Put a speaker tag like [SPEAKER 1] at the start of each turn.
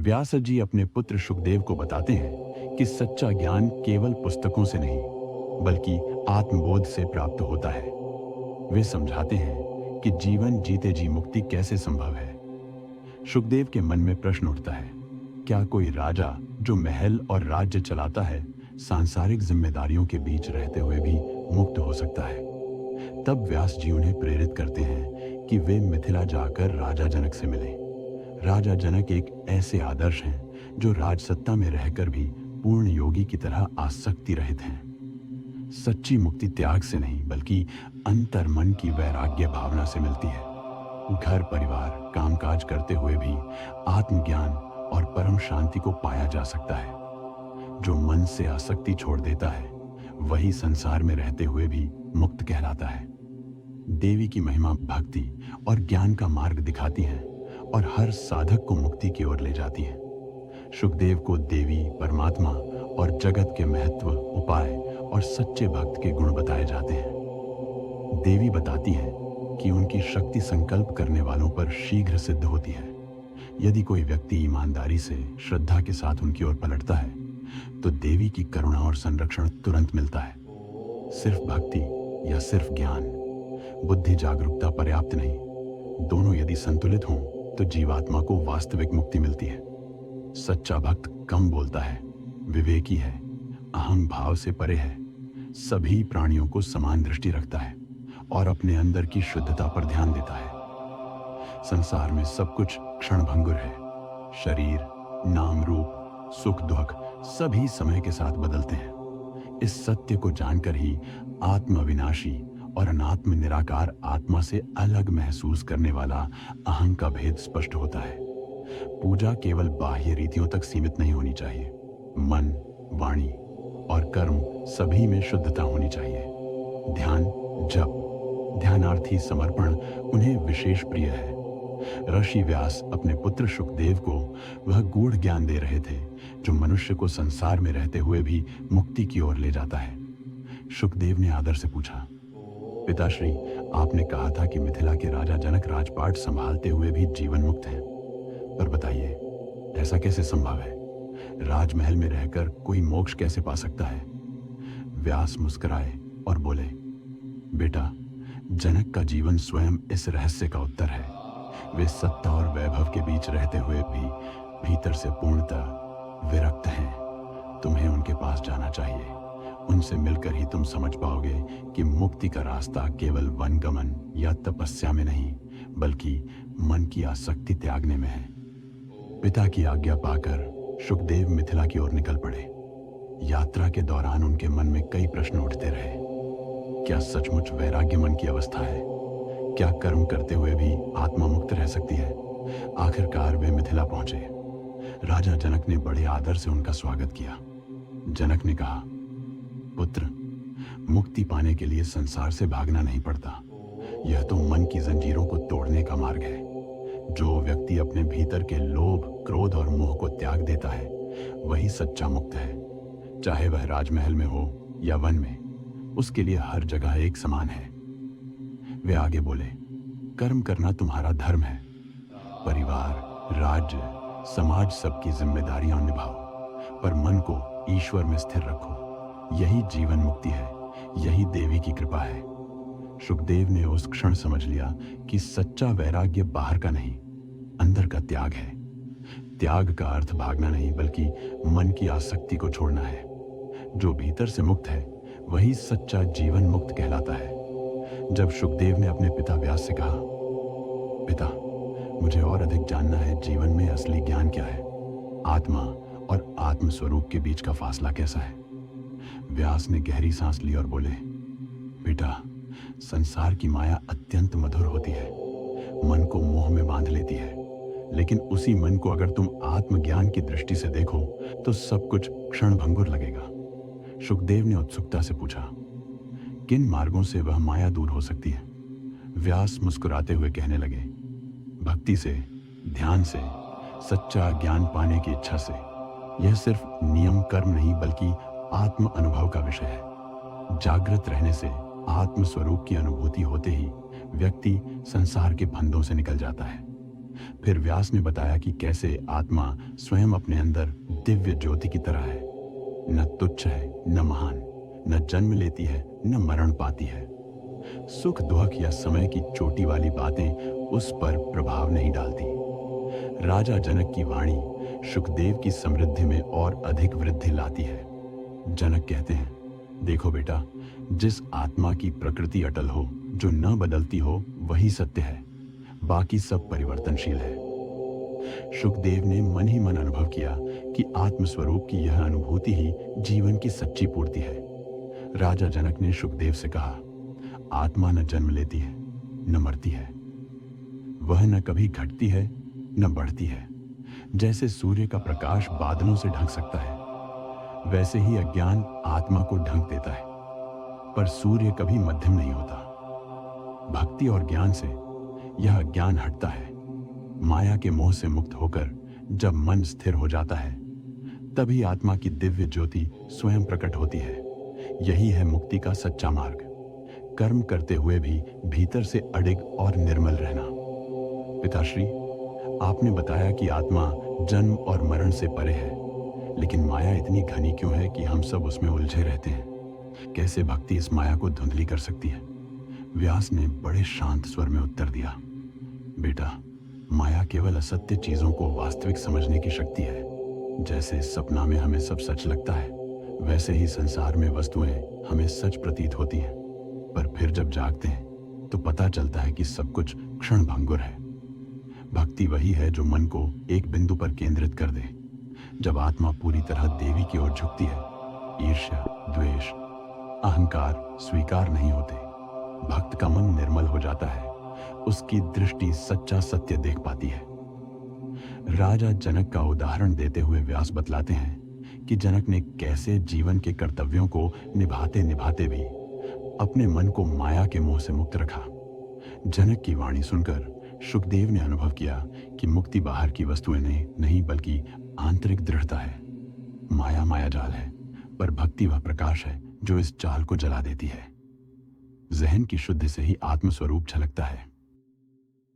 [SPEAKER 1] व्यास जी अपने पुत्र शुकदेव को बताते हैं कि सच्चा ज्ञान केवल पुस्तकों से नहीं बल्कि आत्मबोध से प्राप्त होता है। वे समझाते हैं कि जीवन जीते जी मुक्ति कैसे संभव है। शुकदेव के मन में प्रश्न उठता है, क्या कोई राजा जो महल और राज्य चलाता है सांसारिक जिम्मेदारियों के बीच रहते हुए भी मुक्त हो सकता है? तब व्यास जी उन्हें प्रेरित करते हैं कि वे मिथिला जाकर राजा जनक से मिलें। राजा जनक एक ऐसे आदर्श हैं जो राजसत्ता में रहकर भी पूर्ण योगी की तरह आसक्ति रहित हैं। सच्ची मुक्ति त्याग से नहीं बल्कि अंतर मन की वैराग्य भावना से मिलती है। घर परिवार कामकाज करते हुए भी आत्मज्ञान और परम शांति को पाया जा सकता है। जो मन से आसक्ति छोड़ देता है वही संसार में रहते हुए भी मुक्त कहलाता है। देवी की महिमा भक्ति और ज्ञान का मार्ग दिखाती है और हर साधक को मुक्ति की ओर ले जाती है। शुकदेव को देवी, परमात्मा और जगत के महत्व, उपाय और सच्चे भक्त के गुण बताए जाते हैं। देवी बताती है कि उनकी शक्ति संकल्प करने वालों पर शीघ्र सिद्ध होती है। यदि कोई व्यक्ति ईमानदारी से श्रद्धा के साथ उनकी ओर पलटता है तो देवी की करुणा और संरक्षण तुरंत मिलता है। सिर्फ भक्ति या सिर्फ ज्ञान, बुद्धि जागरूकता पर्याप्त नहीं। दोनों यदि संतुलित हों तो जीवात्मा को वास्तविक मुक्ति मिलती है। सच्चा भक्त कम बोलता है, विवेकी है, अहम भाव से परे है, सभी प्राणियों को समान दृष्टि रखता है और अपने अंदर की शुद्धता पर ध्यान देता है। संसार में सब कुछ क्षणभंगुर है। शरीर, नाम रूप, सुख दुख सभी समय के साथ बदलते हैं। इस सत्य को जानकर ही आत्म अविनाशी और अनात्म निराकार आत्मा से अलग महसूस करने वाला अहं का भेद स्पष्ट होता है। पूजा केवल बाह्य रीतियों तक सीमित नहीं होनी चाहिए। मन, वाणी और कर्म सभी में शुद्धता होनी चाहिए। ध्यान, जप, ध्यानार्थी समर्पण उन्हें विशेष प्रिय है। ऋषि व्यास अपने पुत्र शुकदेव को वह गूढ़ ज्ञान दे रहे थे जो मनुष्य को संसार में रहते हुए भी मुक्ति की ओर ले जाता है। शुकदेव ने आदर से पूछा, पिताश्री, आपने कहा था कि मिथिला के राजा जनक राजपाट संभालते हुए भी जीवन मुक्त हैं, पर बताइए ऐसा कैसे संभव है? राजमहल में रहकर कोई मोक्ष कैसे पा सकता है? व्यास मुस्कुराए और बोले, बेटा, जनक का जीवन स्वयं इस रहस्य का उत्तर है। वे सत्ता और वैभव के बीच रहते हुए भी भीतर से पूर्णतः विरक्त हैं। तुम्हें उनके पास जाना चाहिए। उनसे मिलकर ही तुम समझ पाओगे कि मुक्ति का रास्ता केवल वनगमन या तपस्या में नहीं बल्कि मन की आसक्ति त्यागने में है। पिता की आज्ञा पाकर शुकदेव मिथिला की ओर निकल पड़े। यात्रा के दौरान उनके मन में कई प्रश्न उठते रहे। क्या सचमुच वैराग्य मन की अवस्था है? क्या कर्म करते हुए भी आत्मा मुक्त रह सकती है? आखिरकार वे मिथिला पहुंचे। राजा जनक ने बड़े आदर से उनका स्वागत किया। जनक ने कहा, पुत्र, मुक्ति पाने के लिए संसार से भागना नहीं पड़ता। यह तो मन की जंजीरों को तोड़ने का मार्ग है। जो व्यक्ति अपने भीतर के लोभ, क्रोध और मोह को त्याग देता है वही सच्चा मुक्त है। चाहे वह राजमहल में हो या वन में, उसके लिए हर जगह एक समान है। वे आगे बोले, कर्म करना तुम्हारा धर्म है। परिवार, राज्य, समाज सबकी जिम्मेदारियां निभाओ, पर मन को ईश्वर में स्थिर रखो। यही जीवन मुक्ति है, यही देवी की कृपा है। शुकदेव ने उस क्षण समझ लिया कि सच्चा वैराग्य बाहर का नहीं, अंदर का त्याग है। त्याग का अर्थ भागना नहीं बल्कि मन की आसक्ति को छोड़ना है। जो भीतर से मुक्त है वही सच्चा जीवन मुक्त कहलाता है। जब शुकदेव ने अपने पिता व्यास से कहा, पिता, मुझे और अधिक जानना है, जीवन में असली ज्ञान क्या है? आत्मा और आत्म स्वरूप के बीच का फासला कैसा है? व्यास ने गहरी सांस ली और बोले, बेटा, संसार की माया अत्यंत मधुर होती है। मन को मोह में बांध लेती है, लेकिन उसी मन को अगर तुम आत्मज्ञान की दृष्टि से देखो तो सब कुछ क्षणभंगुर लगेगा। शुकदेव ने उत्सुकता से पूछा, किन मार्गों से वह माया दूर हो सकती है? व्यास मुस्कुराते हुए कहने लगे, भक्ति से, ध्यान से, सच्चा ज्ञान पाने की इच्छा से। यह सिर्फ नियम कर्म नहीं बल्कि आत्म अनुभव का विषय है। जागृत रहने से आत्म स्वरूप की अनुभूति होते ही व्यक्ति संसार के फंदों से निकल जाता है। फिर व्यास ने बताया कि कैसे आत्मा स्वयं अपने अंदर दिव्य ज्योति की तरह है, न तुच्छ है न महान, न जन्म लेती है न मरण पाती है। सुख दुख या समय की चोटी वाली बातें उस पर प्रभाव नहीं डालती। राजा जनक की वाणी सुखदेव की समृद्धि में और अधिक वृद्धि लाती है। जनक कहते हैं, देखो बेटा, जिस आत्मा की प्रकृति अटल हो, जो न बदलती हो, वही सत्य है, बाकी सब परिवर्तनशील है। सुखदेव ने मन ही मन अनुभव किया कि आत्मस्वरूप की यह अनुभूति ही जीवन की सच्ची पूर्ति है। राजा जनक ने सुखदेव से कहा, आत्मा न जन्म लेती है न मरती है, वह न कभी घटती है न बढ़ती है। जैसे सूर्य का प्रकाश बादलों से ढक सकता है, वैसे ही अज्ञान आत्मा को ढक देता है, पर सूर्य कभी मध्यम नहीं होता। भक्ति और ज्ञान से यह अज्ञान हटता है। माया के मोह से मुक्त होकर जब मन स्थिर हो जाता है, तभी आत्मा की दिव्य ज्योति स्वयं प्रकट होती है। यही है मुक्ति का सच्चा मार्ग। कर्म करते हुए भी भीतर से अडिग और निर्मल रहना। पिताश्री, आपने बताया कि आत्मा जन्म और मरण से परे है, लेकिन माया इतनी घनी क्यों है कि हम सब उसमें उलझे रहते हैं? कैसे भक्ति इस माया को धुंधली कर सकती है? व्यास ने बड़े शांत स्वर में उत्तर दिया, बेटा, माया केवल असत्य चीजों को वास्तविक समझने की शक्ति है। जैसे सपना में हमें सब सच लगता है, वैसे ही संसार में वस्तुएं हमें सच प्रतीत होती हैं, पर फिर जब जागते हैं तो पता चलता है कि सब कुछ क्षणभंगुर है। भक्ति वही है जो मन को एक बिंदु पर केंद्रित कर दे। जब आत्मा पूरी तरह देवी की ओर झुकती है, ईर्ष्या, द्वेष, अहंकार स्वीकार नहीं होते। भक्त का मन निर्मल हो जाता है, उसकी दृष्टि सच्चा सत्य देख पाती है। राजा जनक का उदाहरण देते हुए व्यास बतलाते हैं कि जनक ने कैसे जीवन के कर्तव्यों को निभाते निभाते भी अपने मन को माया के मोह से मुक्त रखा। जनक की वाणी सुनकर सुखदेव ने अनुभव किया कि मुक्ति बाहर की वस्तुएं नहीं बल्कि आंतरिक दृढ़ता है। माया मायाजाल है, पर भक्ति वह प्रकाश है जो इस जाल को जला देती है। जहन की शुद्धि से ही आत्मस्वरूप झलकता है।